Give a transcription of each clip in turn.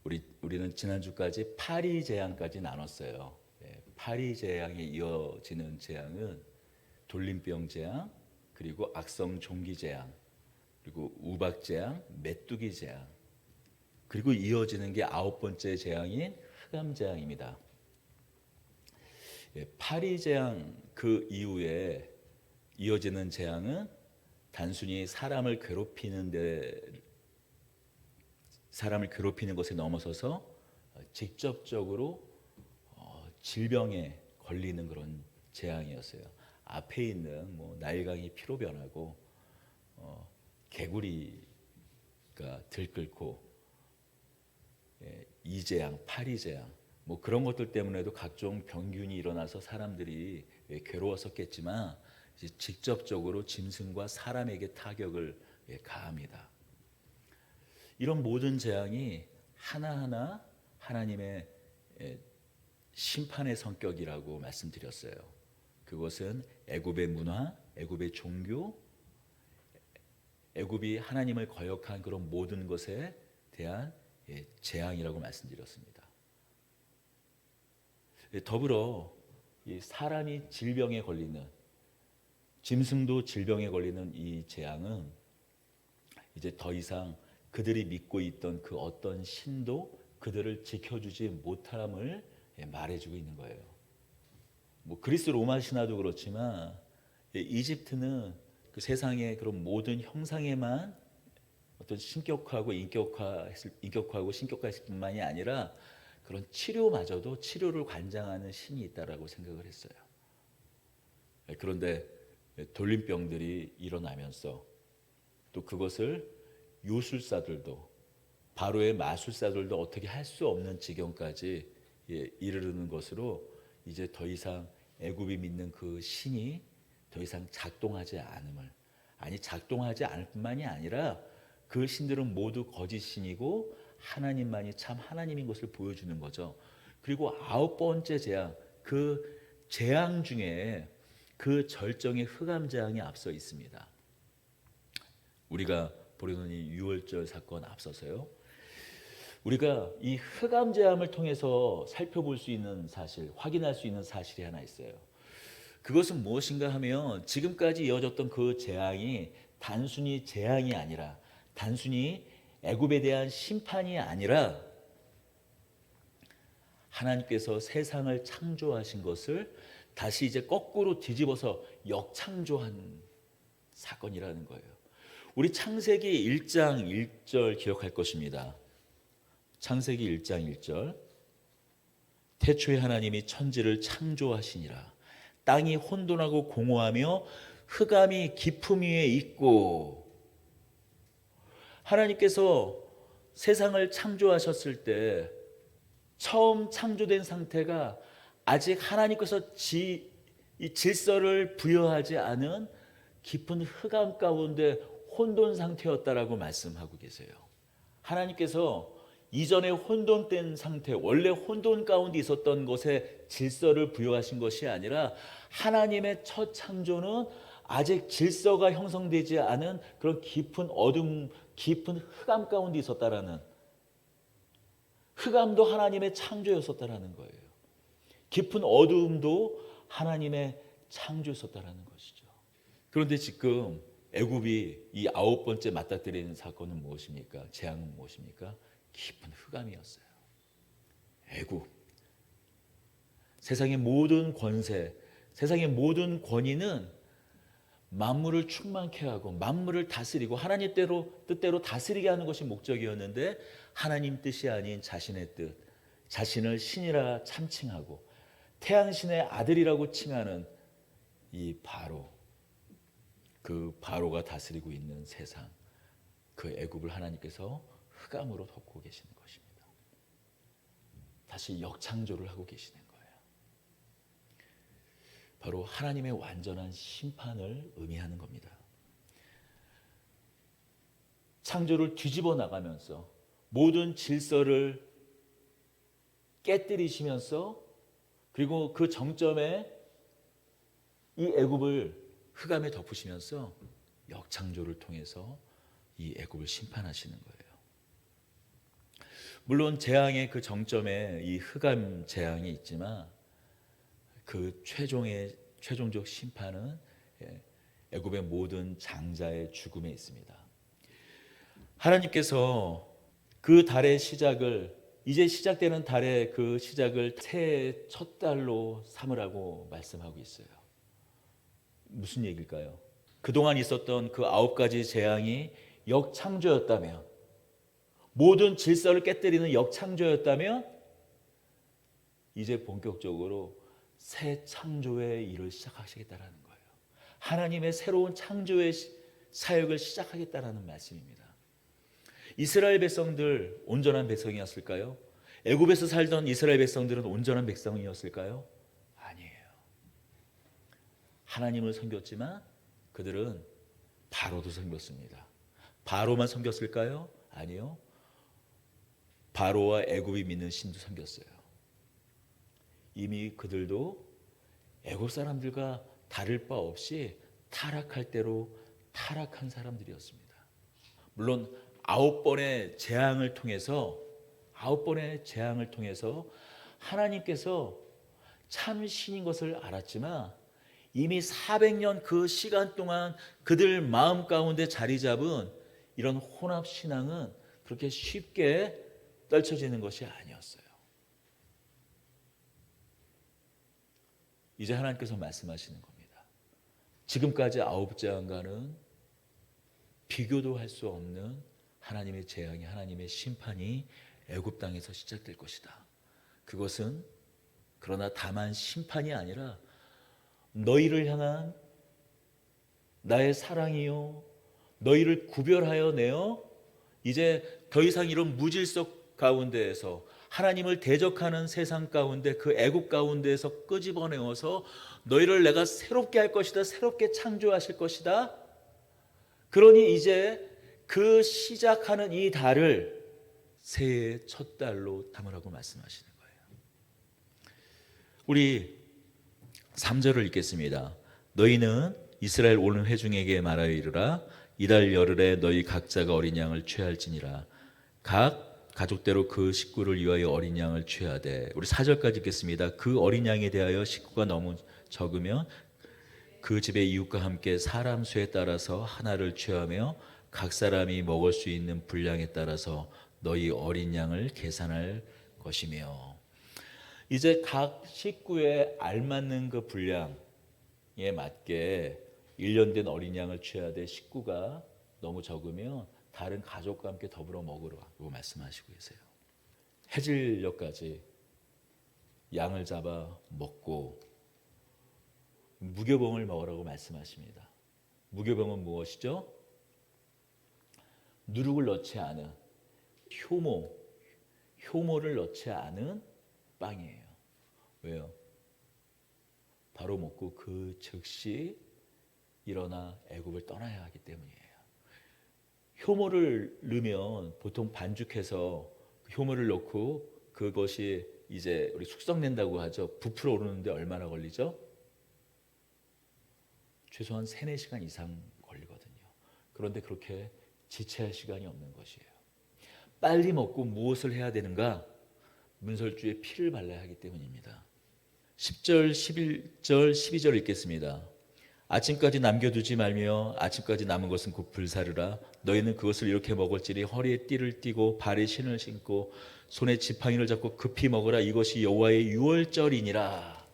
우리는 지난주까지 파리 재앙까지 나눴어요. 파리 재앙에 이어지는 재앙은 돌림병 재앙, 그리고 악성 종기 재앙, 그리고 우박 재앙, 메뚜기 재앙, 그리고 이어지는 게 9번째 재앙인 흑암 재앙입니다. 파리 재앙 그 이후에 이어지는 재앙은 단순히 사람을 괴롭히는 것에 넘어서서 직접적으로 질병에 걸리는 그런 재앙이었어요. 앞에 있는 나일강이 피로 변하고 개구리가 들끓고 이재앙, 파리재앙 그런 것들 때문에도 각종 병균이 일어나서 사람들이 괴로웠었겠지만 이제 직접적으로 짐승과 사람에게 타격을 가합니다. 이런 모든 재앙이 하나하나 하나님의 심판의 성격이라고 말씀드렸어요. 그것은 애굽의 문화, 애굽의 종교, 애굽이 하나님을 거역한 그런 모든 것에 대한 재앙이라고 말씀드렸습니다. 더불어 사람이 질병에 걸리는, 짐승도 질병에 걸리는 이 재앙은 이제 더 이상 그들이 믿고 있던 그 어떤 신도 그들을 지켜주지 못함을 말해주고 있는 거예요. 그리스 로마 신화도 그렇지만 이집트는 그 세상의 그런 모든 형상에만 어떤 인격화하고 신격화했을 뿐만이 아니라 그런 치료마저도 치료를 관장하는 신이 있다라고 생각을 했어요. 그런데 돌림병들이 일어나면서 또 그것을 요술사들도 바로의 마술사들도 어떻게 할 수 없는 지경까지 이르는 것으로 이제 더 이상 애굽이 믿는 그 신이 더 이상 작동하지 않을 뿐만이 아니라 그 신들은 모두 거짓 신이고 하나님만이 참 하나님인 것을 보여주는 거죠. 그리고 9번째 재앙, 그 재앙 중에 그 절정의 흑암 재앙이 앞서 있습니다. 우리가 보려는 이 유월절 사건 앞서서요. 우리가 이 흑암 재앙을 통해서 살펴볼 수 있는 사실, 확인할 수 있는 사실이 하나 있어요. 그것은 무엇인가 하면 지금까지 이어졌던 그 재앙이 단순히 재앙이 아니라, 단순히 애굽에 대한 심판이 아니라 하나님께서 세상을 창조하신 것을 다시 이제 거꾸로 뒤집어서 역창조한 사건이라는 거예요. 우리 창세기 1장 1절 기억할 것입니다. 창세기 1장 1절. 태초에 하나님이 천지를 창조하시니라. 땅이 혼돈하고 공허하며 흑암이 깊음 위에 있고. 하나님께서 세상을 창조하셨을 때 처음 창조된 상태가 아직 하나님께서 이 질서를 부여하지 않은 깊은 흑암 가운데 혼돈 상태였다라고 말씀하고 계세요. 하나님께서 이전에 혼돈된 상태, 원래 혼돈 가운데 있었던 것에 질서를 부여하신 것이 아니라 하나님의 첫 창조는 아직 질서가 형성되지 않은 그런 깊은 어둠, 깊은 흑암 가운데 있었다라는, 흑암도 하나님의 창조였었다라는 거예요. 깊은 어두움도 하나님의 창조였었다라는 것이죠. 그런데 지금 애굽이 이 9번째 맞닥뜨리는 사건은 무엇입니까? 재앙은 무엇입니까? 깊은 흑암이었어요. 애굽. 세상의 모든 권세, 세상의 모든 권위는 만물을 충만케 하고 만물을 다스리고 하나님 뜻대로 다스리게 하는 것이 목적이었는데 하나님 뜻이 아닌 자신의 뜻, 자신을 신이라 참칭하고 태양신의 아들이라고 칭하는 이 바로, 그 바로가 다스리고 있는 세상, 그 애굽을 하나님께서 흑암으로 덮고 계시는 것입니다. 다시 역창조를 하고 계시는 거예요. 바로 하나님의 완전한 심판을 의미하는 겁니다. 창조를 뒤집어 나가면서 모든 질서를 깨뜨리시면서, 그리고 그 정점에 이 애굽을 흑암에 덮으시면서 역창조를 통해서 이 애굽을 심판하시는 거예요. 물론 재앙의 그 정점에 이 흑암 재앙이 있지만 그 최종적 심판은 애굽의 모든 장자의 죽음에 있습니다. 하나님께서 그 달의 시작을, 이제 시작되는 달의 그 시작을 새해 첫 달로 삼으라고 말씀하고 있어요. 무슨 얘기일까요? 그동안 있었던 그 9가지 재앙이 역창조였다면, 모든 질서를 깨뜨리는 역창조였다면, 이제 본격적으로 새 창조의 일을 시작하시겠다라는 거예요. 하나님의 새로운 창조의 사역을 시작하겠다라는 말씀입니다. 이스라엘 백성들 온전한 백성이었을까요? 애굽에서 살던 이스라엘 백성들은 온전한 백성이었을까요? 아니에요. 하나님을 섬겼지만 그들은 바로도 섬겼습니다. 바로만 섬겼을까요? 아니요. 바로와 애굽이 믿는 신도 섬겼어요. 이미 그들도 애굽 사람들과 다를 바 없이 타락할 대로 타락한 사람들이었습니다. 물론 9번의 재앙을 통해서 하나님께서 참 신인 것을 알았지만 이미 400년 그 시간 동안 그들 마음 가운데 자리 잡은 이런 혼합 신앙은 그렇게 쉽게 떨쳐지는 것이 아니었어요. 이제 하나님께서 말씀하시는 겁니다. 지금까지 9재앙과는 비교도 할 수 없는 하나님의 재앙이, 하나님의 심판이 애굽 땅에서 시작될 것이다. 그것은 그러나 다만 심판이 아니라 너희를 향한 나의 사랑이요, 너희를 구별하여 내어 이제 더 이상 이런 무질서 가운데에서 하나님을 대적하는 세상 가운데, 그 애굽 가운데에서 끄집어내어서 너희를 내가 새롭게 할 것이다, 새롭게 창조하실 것이다. 그러니 이제 그 시작하는 이 달을 새해의 첫 달로 담으라고 말씀하시는 거예요. 우리 3절을 읽겠습니다. 너희는 이스라엘 온 회중에게 말하여 이르라. 이달 열흘에 너희 각자가 어린 양을 취할지니라. 각 가족대로 그 식구를 위하여 어린 양을 취하되. 우리 4절까지 읽겠습니다. 그 어린 양에 대하여 식구가 너무 적으면 그 집의 이웃과 함께 사람 수에 따라서 하나를 취하며 각 사람이 먹을 수 있는 분량에 따라서 너희 어린 양을 계산할 것이며. 이제 각 식구에 알맞는 그 분량에 맞게 1년 된 어린 양을 취해야 돼. 식구가 너무 적으면 다른 가족과 함께 더불어 먹으라고 말씀하시고 계세요. 해질녘까지 양을 잡아 먹고 무교병을 먹으라고 말씀하십니다. 무교병은 무엇이죠? 누룩을 넣지 않은 효모를 넣지 않은 빵이에요. 왜요? 바로 먹고 그 즉시 일어나 애굽을 떠나야 하기 때문이에요. 효모를 넣으면 보통 반죽해서 효모를 넣고 그것이 이제 우리 숙성된다고 하죠. 부풀어 오르는데 얼마나 걸리죠? 최소한 3-4시간 이상 걸리거든요. 그런데 그렇게 지체할 시간이 없는 것이에요. 빨리 먹고 무엇을 해야 되는가? 문설주에 피를 발라야 하기 때문입니다. 10절, 11절, 12절 읽겠습니다. 아침까지 남겨두지 말며 아침까지 남은 것은 곧 불사르라. 너희는 그것을 이렇게 먹을지니 허리에 띠를 띠고 발에 신을 신고 손에 지팡이를 잡고 급히 먹으라. 이것이 여호와의 유월절이니라.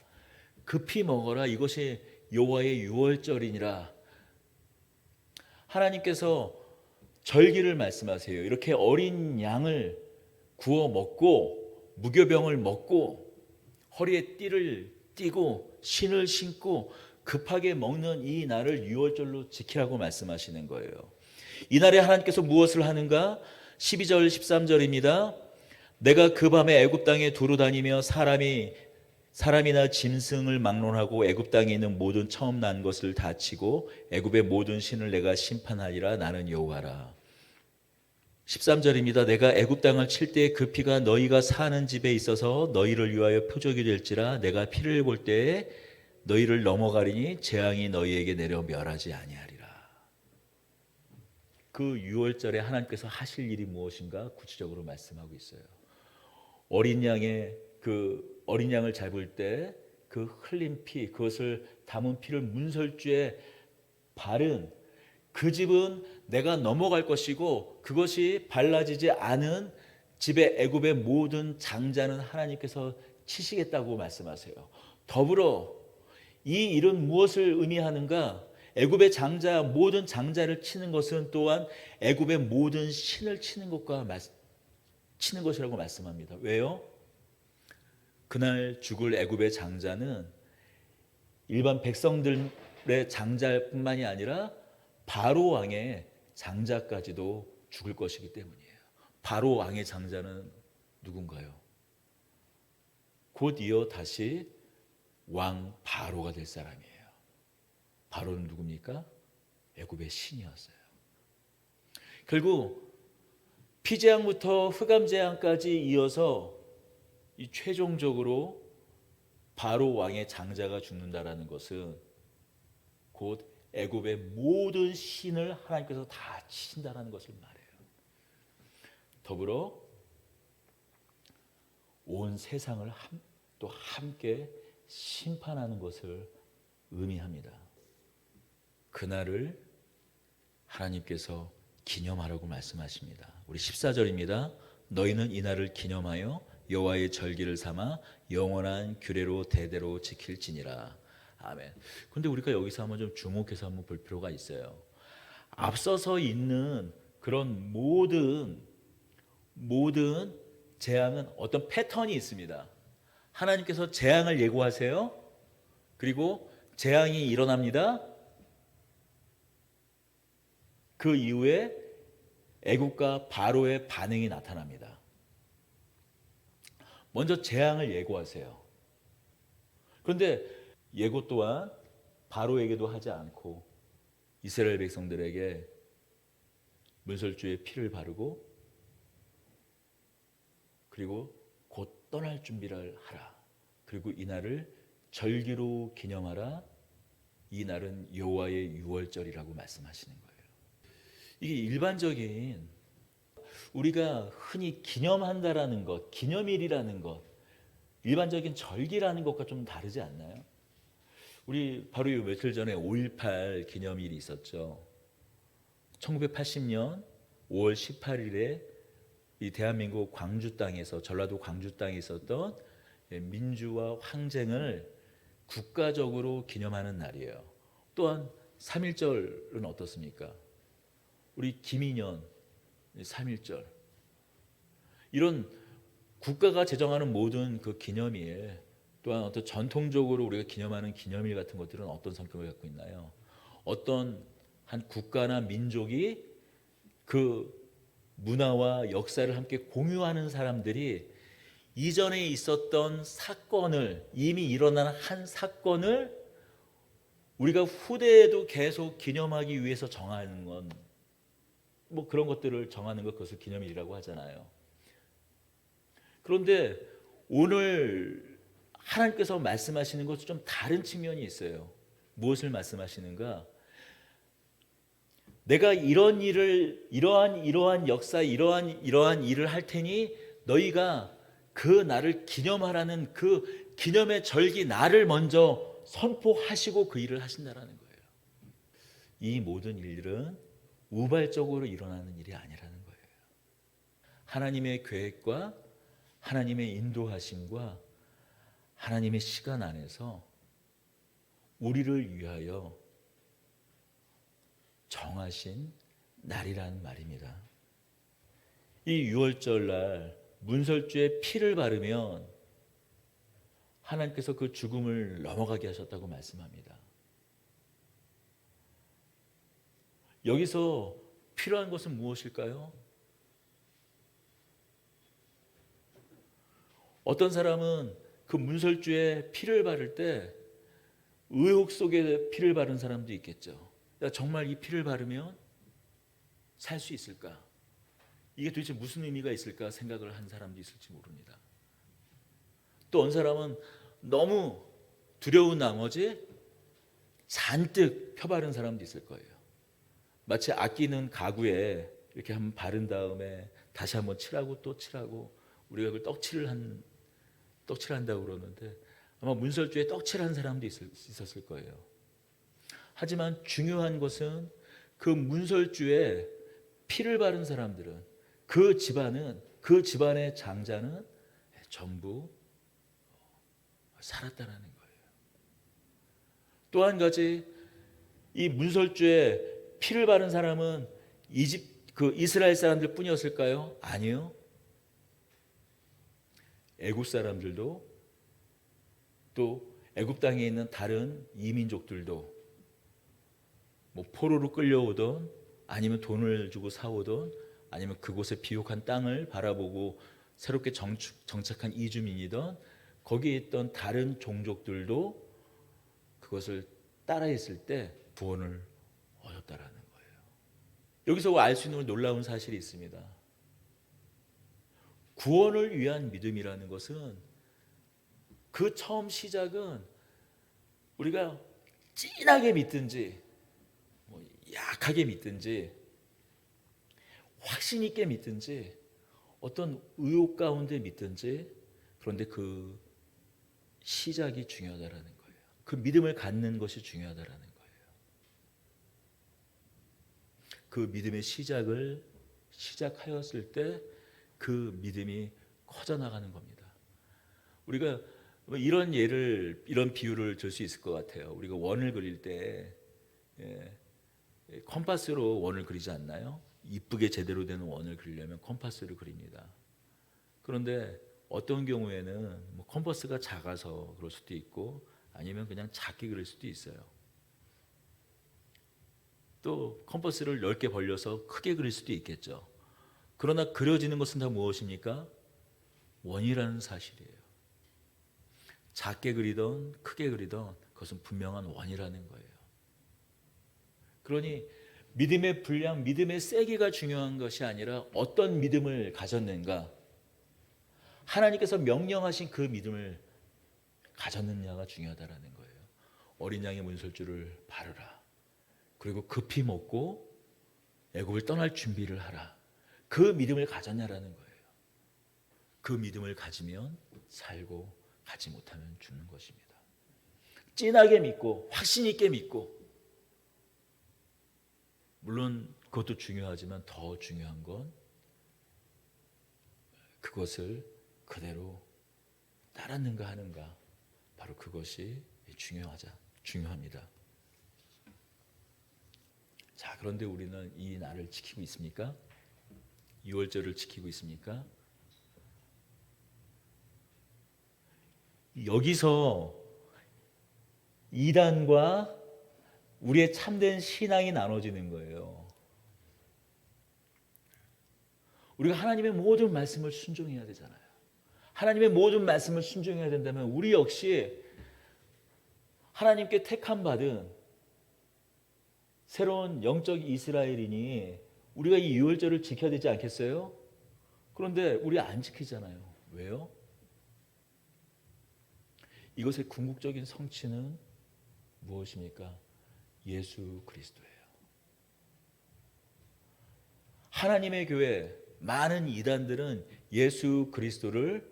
급히 먹어라. 이것이 여호와의 유월절이니라. 하나님께서 절기를 말씀하세요. 이렇게 어린 양을 구워 먹고 무교병을 먹고 허리에 띠를 띠고 신을 신고 급하게 먹는 이 날을 유월절로 지키라고 말씀하시는 거예요. 이 날에 하나님께서 무엇을 하는가? 12절 13절입니다. 내가 그 밤에 애굽 땅에 두루 다니며 사람이나 짐승을 막론하고 애굽 땅에 있는 모든 처음 난 것을 다 치고 애굽의 모든 신을 내가 심판하리라. 나는 여호와라. 13절입니다. 내가 애굽 땅을 칠 때에 그 피가 너희가 사는 집에 있어서 너희를 위하여 표적이 될지라. 내가 피를 볼 때에 너희를 넘어가리니 재앙이 너희에게 내려 멸하지 아니하리라. 그 유월절에 하나님께서 하실 일이 무엇인가 구체적으로 말씀하고 있어요. 어린 양을 잡을 때 그 흘린 피, 그것을 담은 피를 문설주에 바른 그 집은 내가 넘어갈 것이고, 그것이 발라지지 않은 집의 애굽의 모든 장자는 하나님께서 치시겠다고 말씀하세요. 더불어 이 일은 무엇을 의미하는가? 애굽의 장자, 모든 장자를 치는 것은 또한 애굽의 모든 신을 치는 것이라고 말씀합니다. 왜요? 그날 죽을 애굽의 장자는 일반 백성들의 장자뿐만이 아니라 바로 왕의 장자까지도 죽을 것이기 때문이에요. 바로 왕의 장자는 누군가요? 곧 이어 다시 왕 바로가 될 사람이에요. 바로는 누굽니까? 애굽의 신이었어요. 결국 피재앙부터 흑암재앙까지 이어서 이 최종적으로 바로 왕의 장자가 죽는다라는 것은 곧 애굽의 모든 신을 하나님께서 다 치신다라는 것을 말해요. 더불어 온 세상을 또 함께 심판하는 것을 의미합니다. 그날을 하나님께서 기념하라고 말씀하십니다. 우리 14절입니다. 너희는 이날을 기념하여 여호와의 절기를 삼아 영원한 규례로 대대로 지킬지니라. 아멘. 근데 우리가 여기서 한번 좀 주목해서 한번 볼 필요가 있어요. 앞서서 있는 그런 모든 재앙은 어떤 패턴이 있습니다. 하나님께서 재앙을 예고하세요. 그리고 재앙이 일어납니다. 그 이후에 애국과 바로의 반응이 나타납니다. 먼저 재앙을 예고하세요. 그런데 예고 또한 바로에게도 하지 않고 이스라엘 백성들에게 문설주에 피를 바르고 그리고 곧 떠날 준비를 하라. 그리고 이날을 절기로 기념하라. 이 날은 여호와의 유월절이라고 말씀하시는 거예요. 이게 일반적인 우리가 흔히 기념한다라는 것, 기념일이라는 것, 일반적인 절기라는 것과 좀 다르지 않나요? 우리 바로 며칠 전에 5.18 기념일이 있었죠. 1980년 5월 18일에 이 대한민국 광주 땅에서, 전라도 광주 땅에 있었던 민주화 항쟁을 국가적으로 기념하는 날이에요. 또한 3.1절은 어떻습니까? 우리 김인현 3.1절, 이런 국가가 제정하는 모든 그 기념일, 또한 어떤 전통적으로 우리가 기념하는 기념일 같은 것들은 어떤 성격을 갖고 있나요? 어떤 한 국가나 민족이 그 문화와 역사를 함께 공유하는 사람들이 이전에 있었던 사건을, 이미 일어난 한 사건을 우리가 후대에도 계속 기념하기 위해서 정하는 건, 뭐 그런 것들을 정하는 것, 그것을 기념일이라고 하잖아요. 그런데 오늘 하나님께서 말씀하시는 것은 좀 다른 측면이 있어요. 무엇을 말씀하시는가? 내가 이런 일을, 이러한 역사, 이러한 일을 할 테니 너희가 그 날을 기념하라는 그 기념의 절기 날을 먼저 선포하시고 그 일을 하신다라는 거예요. 이 모든 일들은 우발적으로 일어나는 일이 아니라는 거예요. 하나님의 계획과 하나님의 인도하심과 하나님의 시간 안에서 우리를 위하여 정하신 날이라는 말입니다. 이 유월절날 문설주에 피를 바르면 하나님께서 그 죽음을 넘어가게 하셨다고 말씀합니다. 여기서 필요한 것은 무엇일까요? 어떤 사람은 그 문설주에 피를 바를 때 의혹 속에 피를 바른 사람도 있겠죠. 야, 정말 이 피를 바르면 살 수 있을까? 이게 도대체 무슨 의미가 있을까 생각을 한 사람도 있을지 모릅니다. 또 어느 사람은 너무 두려운 나머지 잔뜩 펴바른 사람도 있을 거예요. 마치 아끼는 가구에 이렇게 한번 바른 다음에 다시 한번 칠하고 또 칠하고, 우리가 그 떡칠한다고 그러는데 아마 문설주에 떡칠한 사람도 있었을 거예요. 하지만 중요한 것은 그 문설주에 피를 바른 사람들은, 그 집안의 장자는 전부 살았다라는 거예요. 또 한 가지, 이 문설주에 피를 바른 사람은 이스라엘 사람들 뿐이었을까요? 아니요. 애굽 사람들도, 또 애굽 땅에 있는 다른 이민족들도, 뭐 포로로 끌려오던, 아니면 돈을 주고 사오던, 아니면 그곳의 비옥한 땅을 바라보고 새롭게 정착한 이주민이던, 거기에 있던 다른 종족들도 그것을 따라했을 때 구원을 얻었다라는 거예요. 여기서 알 수 있는 놀라운 사실이 있습니다. 구원을 위한 믿음이라는 것은, 그 처음 시작은 우리가 진하게 믿든지 약하게 믿든지 확신 있게 믿든지 어떤 의혹 가운데 믿든지, 그런데 그 시작이 중요하다라는 거예요. 그 믿음을 갖는 것이 중요하다라는 거예요. 그 믿음의 시작하였을 때 그 믿음이 커져나가는 겁니다. 우리가 이런 비유를 들 수 있을 것 같아요. 우리가 원을 그릴 때 컴파스로 원을 그리지 않나요? 이쁘게 제대로 되는 원을 그리려면 컴파스를 그립니다. 그런데 어떤 경우에는 컴파스가 작아서 그럴 수도 있고, 아니면 그냥 작게 그릴 수도 있어요. 또 컴파스를 넓게 벌려서 크게 그릴 수도 있겠죠. 그러나 그려지는 것은 다 무엇입니까? 원이라는 사실이에요. 작게 그리던 크게 그리던 그것은 분명한 원이라는 거예요. 그러니 믿음의 분량, 믿음의 세기가 중요한 것이 아니라 어떤 믿음을 가졌는가, 하나님께서 명령하신 그 믿음을 가졌느냐가 중요하다라는 거예요. 어린 양의 문설주를 바르라. 그리고 급히 먹고 애굽을 떠날 준비를 하라. 그 믿음을 가졌냐라는 거예요. 그 믿음을 가지면 살고, 가지 못하면 죽는 것입니다. 진하게 믿고 확신 있게 믿고, 물론 그것도 중요하지만 더 중요한 건 그것을 그대로 따랐는가 하는가, 바로 그것이 중요합니다. 자, 그런데 우리는 이 날을 지키고 있습니까? 6월절을 지키고 있습니까? 여기서 이단과 우리의 참된 신앙이 나눠지는 거예요. 우리가 하나님의 모든 말씀을 순종해야 되잖아요. 하나님의 모든 말씀을 순종해야 된다면 우리 역시 하나님께 택함 받은 새로운 영적 이스라엘이니 우리가 이 유월절을 지켜야 되지 않겠어요? 그런데 우리 안 지키잖아요. 왜요? 이것의 궁극적인 성취는 무엇입니까? 예수 그리스도예요. 하나님의 교회 많은 이단들은 예수 그리스도를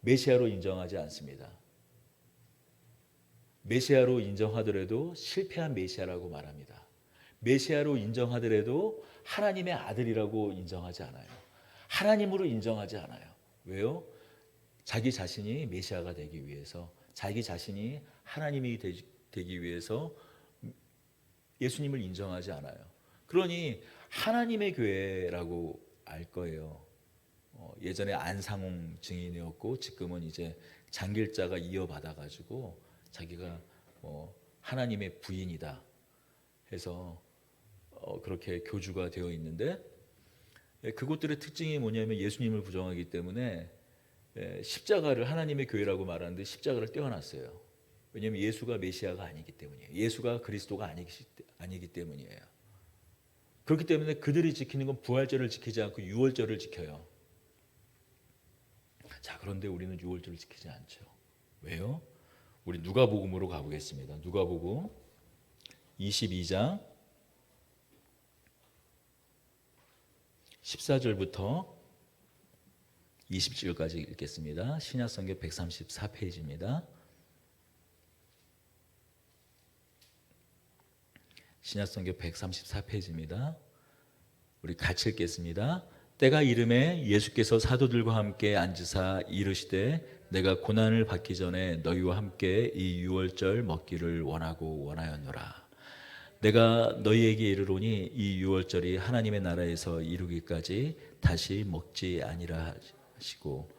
메시아로 인정하지 않습니다. 메시아로 인정하더라도 실패한 메시아라고 말합니다. 메시아로 인정하더라도 하나님의 아들이라고 인정하지 않아요. 하나님으로 인정하지 않아요. 왜요? 자기 자신이 메시아가 되기 위해서, 자기 자신이 하나님이 되기 위해서 예수님을 인정하지 않아요. 그러니 하나님의 교회라고 알 거예요. 예전에 안상홍 증인이었고 지금은 이제 장길자가 이어받아 가지고 자기가 하나님의 부인이다 해서 그렇게 교주가 되어 있는데, 그것들의 특징이 뭐냐면 예수님을 부정하기 때문에 십자가를, 하나님의 교회라고 말하는데 십자가를 떼어놨어요. 왜냐하면 예수가 메시아가 아니기 때문이에요. 예수가 그리스도가 아니기 때문이에요. 그렇기 때문에 그들이 지키는 건 부활절을 지키지 않고 유월절을 지켜요. 자, 그런데 우리는 유월절을 지키지 않죠. 왜요? 우리 누가복음으로 가보겠습니다. 누가복음 22장 14절부터 20절까지 읽겠습니다. 신약성경 134페이지입니다. 신약성경 134페이지입니다. 우리 같이 읽겠습니다. 때가 이름에 예수께서 사도들과 함께 앉으사 이르시되 내가 고난을 받기 전에 너희와 함께 이 유월절 먹기를 원하고 원하였노라. 내가 너희에게 이르노니 이 유월절이 하나님의 나라에서 이루기까지 다시 먹지 아니라 하시고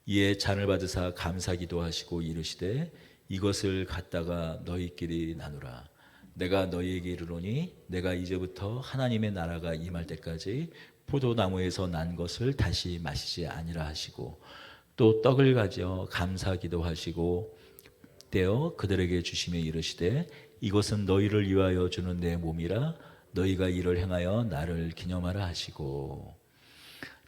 이에 잔을 받으사 감사기도 하시고 이르시되 이것을 갖다가 너희끼리 나누라. 내가 너희에게 이르노니 내가 이제부터 하나님의 나라가 임할 때까지 포도나무에서 난 것을 다시 마시지 아니라 하시고 또 떡을 가져 감사기도 하시고 떼어 그들에게 주시며 이르시되 이것은 너희를 위하여 주는 내 몸이라 너희가 이를 행하여 나를 기념하라 하시고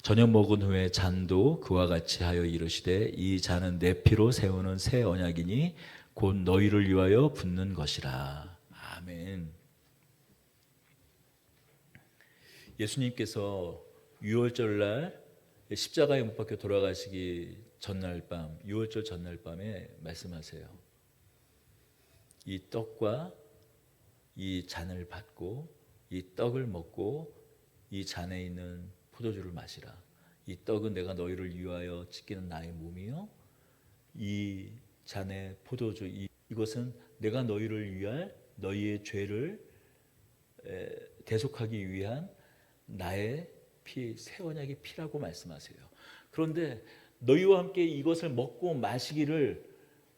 저녁 먹은 후에 잔도 그와 같이 하여 이르시되 이 잔은 내 피로 세우는 새 언약이니 곧 너희를 위하여 붓는 것이라. 아멘. 예수님께서 유월절날 십자가에 못 박혀 돌아가시기 전날 밤, 유월절 전날 밤에 말씀하세요. 이 떡과 이 잔을 받고 이 떡을 먹고 이 잔에 있는 포도주를 마시라. 이 떡은 내가 너희를 위하여 지키는 나의 몸이요 이 잔의 포도주 이것은 내가 너희를 위할 너희의 죄를 대속하기 위한 나의 피, 새 언약의 피라고 말씀하세요. 그런데 너희와 함께 이것을 먹고 마시기를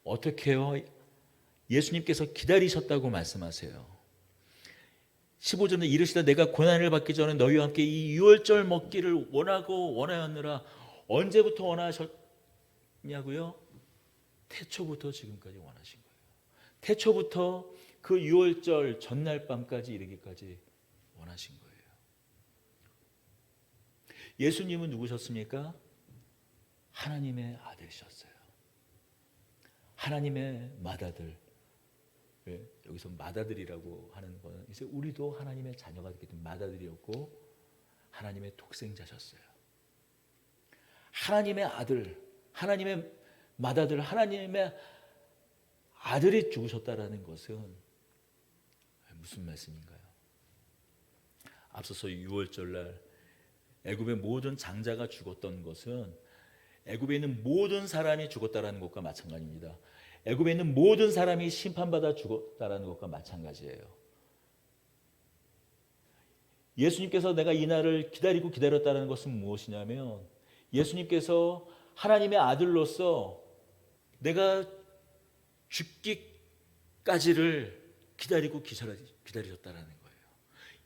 어떻게 해요? 예수님께서 기다리셨다고 말씀하세요. 15절에 이르시되 내가 고난을 받기 전에 너희와 함께 이 유월절 먹기를 원하고 원하였느라. 언제부터 원하셨냐고요? 태초부터 지금까지 원하신 거예요. 태초부터 그 유월절 전날 밤까지 이르기까지 원하신 거예요. 예수님은 누구셨습니까? 하나님의 아들이셨어요. 하나님의 맏아들. 여기서 맏아들이라고 하는 것은 이제 우리도 하나님의 자녀가 됐기 때문에 맏아들이었고 하나님의 독생자셨어요. 하나님의 아들, 하나님의 맏아들, 하나님의 아들이 죽으셨다라는 것은 무슨 말씀인가요? 앞서서 유월절날 애굽의 모든 장자가 죽었던 것은 애굽에 있는 모든 사람이 죽었다라는 것과 마찬가지입니다. 애굽에 있는 모든 사람이 심판받아 죽었다라는 것과 마찬가지예요. 예수님께서 내가 이 날을 기다리고 기다렸다는 것은 무엇이냐면 예수님께서 하나님의 아들로서 내가 죽기까지를 기다리고 기다리셨다라는 거예요.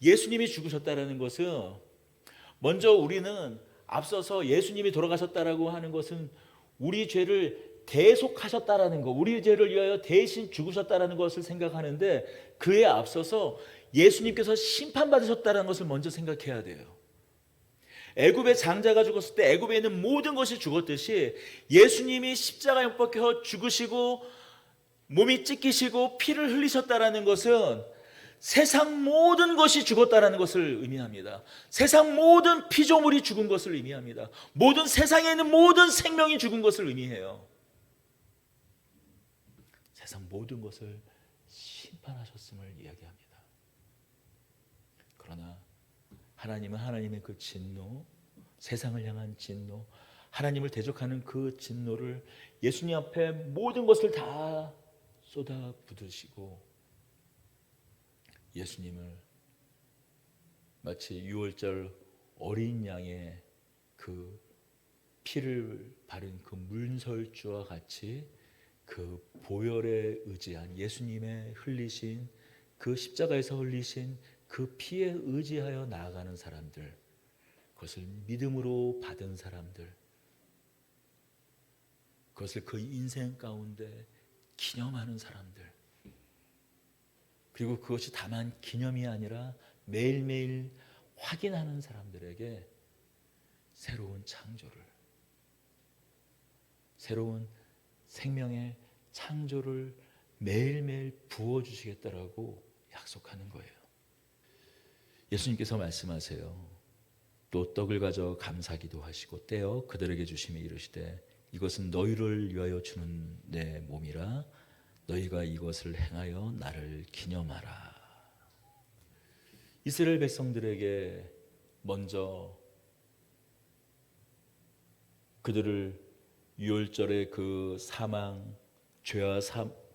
예수님이 죽으셨다라는 것은 먼저 우리는 앞서서 예수님이 돌아가셨다라고 하는 것은 우리 죄를 대속하셨다라는 것, 우리 죄를 위하여 대신 죽으셨다라는 것을 생각하는데 그에 앞서서 예수님께서 심판받으셨다는 것을 먼저 생각해야 돼요. 애굽의 장자가 죽었을 때 애굽에 있는 모든 것이 죽었듯이 예수님이 십자가에 못 박혀 죽으시고 몸이 찢기시고 피를 흘리셨다라는 것은 세상 모든 것이 죽었다라는 것을 의미합니다. 세상 모든 피조물이 죽은 것을 의미합니다. 모든 세상에 있는 모든 생명이 죽은 것을 의미해요. 세상 모든 것을 심판하셨음을 이야기합니다. 그러나 하나님은 하나님의 그 진노, 세상을 향한 진노, 하나님을 대적하는 그 진노를 예수님 앞에 모든 것을 다 쏟아 부으시고 예수님을 마치 유월절 어린 양의 그 피를 바른 그 문설주와 같이 그 보혈에 의지한 예수님의 흘리신 그 십자가에서 흘리신 그 피에 의지하여 나아가는 사람들, 그것을 믿음으로 받은 사람들, 그것을 그 인생 가운데 기념하는 사람들, 그리고 그것이 다만 기념이 아니라 매일매일 확인하는 사람들에게 새로운 창조를, 새로운 생명의 창조를 매일매일 부어주시겠다라고 약속하는 거예요. 예수님께서 말씀하세요. 또 떡을 가져 감사기도 하시고 떼어 그들에게 주시며 이르시되 이것은 너희를 위하여 주는 내 몸이라 너희가 이것을 행하여 나를 기념하라. 이스라엘 백성들에게 먼저 그들을 유월절의 그 사망,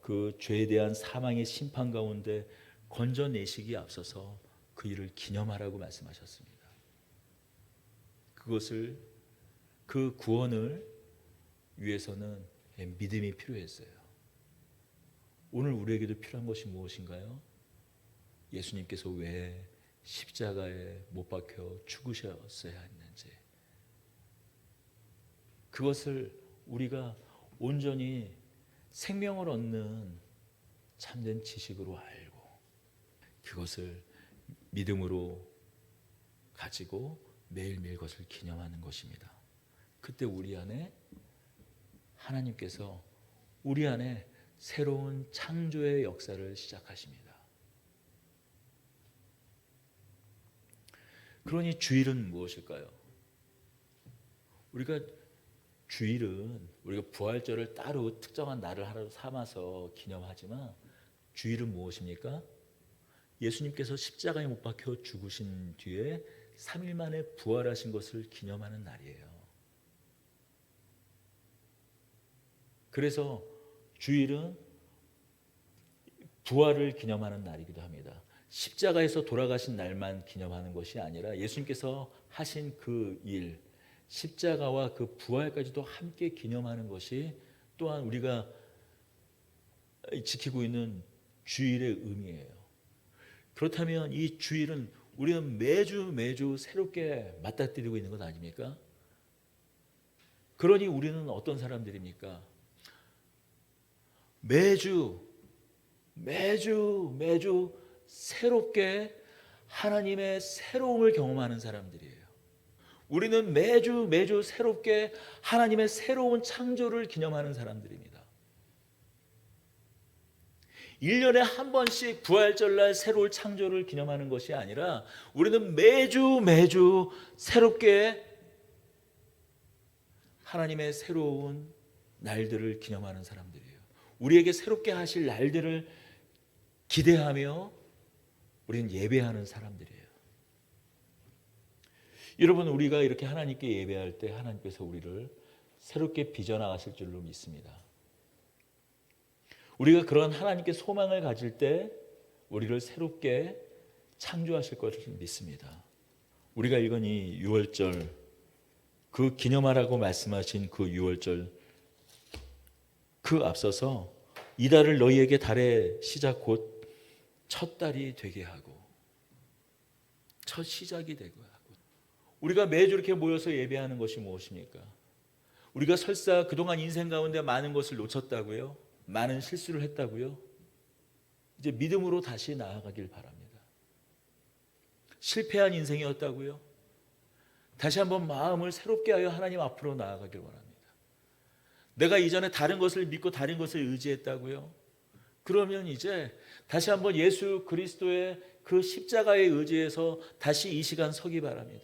그 죄에 대한 사망의 심판 가운데 건져내시기에 앞서서 그 일을 기념하라고 말씀하셨습니다. 그것을, 그 구원을 위해서는 믿음이 필요했어요. 오늘 우리에게도 필요한 것이 무엇인가요? 예수님께서 왜 십자가에 못 박혀 죽으셨어야 했는지, 그것을 우리가 온전히 생명을 얻는 참된 지식으로 알고 그것을 믿음으로 가지고 매일매일 그것을 기념하는 것입니다. 그때 우리 안에 하나님께서 우리 안에 새로운 창조의 역사를 시작하십니다. 그러니 주일은 무엇일까요? 우리가 부활절을 따로 특정한 날을 하루 삼아서 기념하지만 주일은 무엇입니까? 예수님께서 십자가에 못 박혀 죽으신 뒤에 3일 만에 부활하신 것을 기념하는 날이에요. 그래서 주일은 부활을 기념하는 날이기도 합니다. 십자가에서 돌아가신 날만 기념하는 것이 아니라 예수님께서 하신 그 일, 십자가와 그 부활까지도 함께 기념하는 것이 또한 우리가 지키고 있는 주일의 의미예요. 그렇다면 이 주일은 우리는 매주 새롭게 맞닥뜨리고 있는 것 아닙니까? 그러니 우리는 어떤 사람들입니까? 매주 새롭게 하나님의 새로움을 경험하는 사람들이에요. 우리는 매주 새롭게 하나님의 새로운 창조를 기념하는 사람들입니다. 1년에 한 번씩 부활절날 새로운 창조를 기념하는 것이 아니라 우리는 매주 새롭게 하나님의 새로운 날들을 기념하는 사람들이에요. 우리에게 새롭게 하실 날들을 기대하며 우리는 예배하는 사람들이에요. 여러분, 우리가 이렇게 하나님께 예배할 때 하나님께서 우리를 새롭게 빚어나가실 줄로 믿습니다. 우리가 그런 하나님께 소망을 가질 때 우리를 새롭게 창조하실 것을 믿습니다. 우리가 읽은 이 유월절, 그 기념하라고 말씀하신 그 유월절, 그 앞서서 이달을 너희에게 달의 시작 곧 첫 달이 되게 하고 첫 시작이 되고 하고, 우리가 매주 이렇게 모여서 예배하는 것이 무엇입니까? 우리가 설사 그동안 인생 가운데 많은 것을 놓쳤다고요? 많은 실수를 했다고요? 이제 믿음으로 다시 나아가길 바랍니다. 실패한 인생이었다고요? 다시 한번 마음을 새롭게 하여 하나님 앞으로 나아가길 원합니다. 내가 이전에 다른 것을 믿고 다른 것을 의지했다고요? 그러면 이제 다시 한번 예수 그리스도의 그 십자가에 의지해서 다시 이 시간 서기 바랍니다.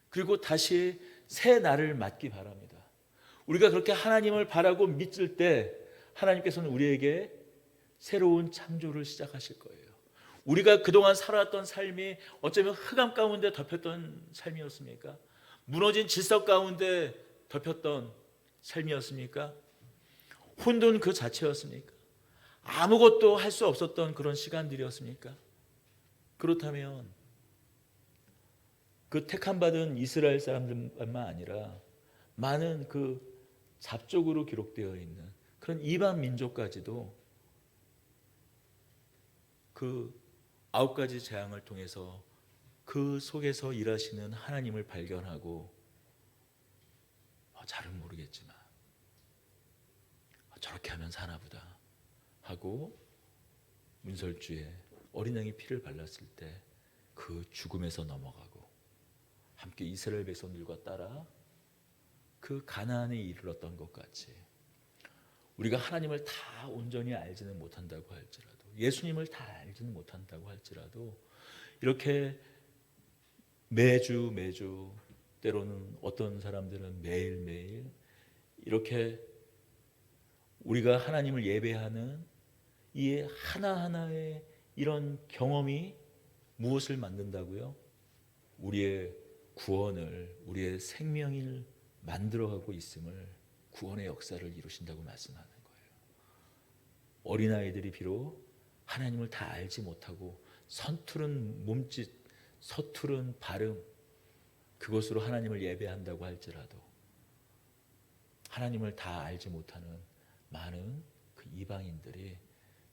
그리고 다시 새 날을 맞기 바랍니다. 우리가 그렇게 하나님을 바라고 믿을 때 하나님께서는 우리에게 새로운 창조를 시작하실 거예요. 우리가 그동안 살아왔던 삶이 어쩌면 흑암 가운데 덮였던 삶이었습니까? 무너진 질서 가운데 덮였던 삶이었습니까? 혼돈 그 자체였습니까? 아무것도 할 수 없었던 그런 시간들이었습니까? 그렇다면 그 택함받은 이스라엘 사람들뿐만 아니라 많은 그 잡족으로 기록되어 있는 그런 이방 민족까지도 그 9가지 재앙을 통해서 그 속에서 일하시는 하나님을 발견하고 잘은 모르겠지만 저렇게 하면 사나보다 하고 문설주에 어린 양의 피를 발랐을 때 그 죽음에서 넘어가고 함께 이스라엘 백성들과 따라 그 가나안에 이르렀던 것 같이 우리가 하나님을 다 온전히 알지는 못한다고 할지라도, 예수님을 다 알지는 못한다고 할지라도 이렇게 매주 때로는 어떤 사람들은 매일매일 이렇게 우리가 하나님을 예배하는 이 하나하나의 이런 경험이 무엇을 만든다고요? 우리의 구원을, 우리의 생명을 만들어가고 있음을, 구원의 역사를 이루신다고 말씀하는 거예요. 어린아이들이 비록 하나님을 다 알지 못하고 서투른 몸짓, 서투른 발음, 그것으로 하나님을 예배한다고 할지라도 하나님을 다 알지 못하는 많은 그 이방인들이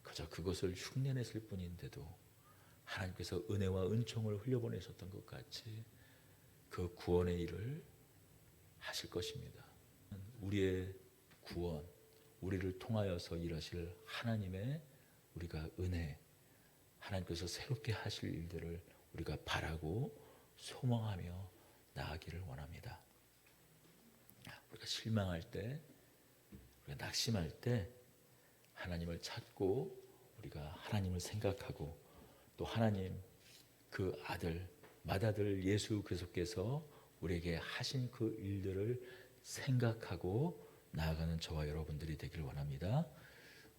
그저 그것을 흉내냈을 뿐인데도 하나님께서 은혜와 은총을 흘려보내셨던 것 같이 그 구원의 일을 하실 것입니다. 우리의 구원, 우리를 통하여서 일하실 하나님의 우리가 은혜, 하나님께서 새롭게 하실 일들을 우리가 바라고 소망하며 나아가기를 원합니다. 우리가 실망할 때, 우리가 낙심할 때 하나님을 찾고 우리가 하나님을 생각하고 또 하나님 그 아들, 맏아들 예수 그리스도께서 우리에게 하신 그 일들을 생각하고 나아가는 저와 여러분들이 되길 원합니다.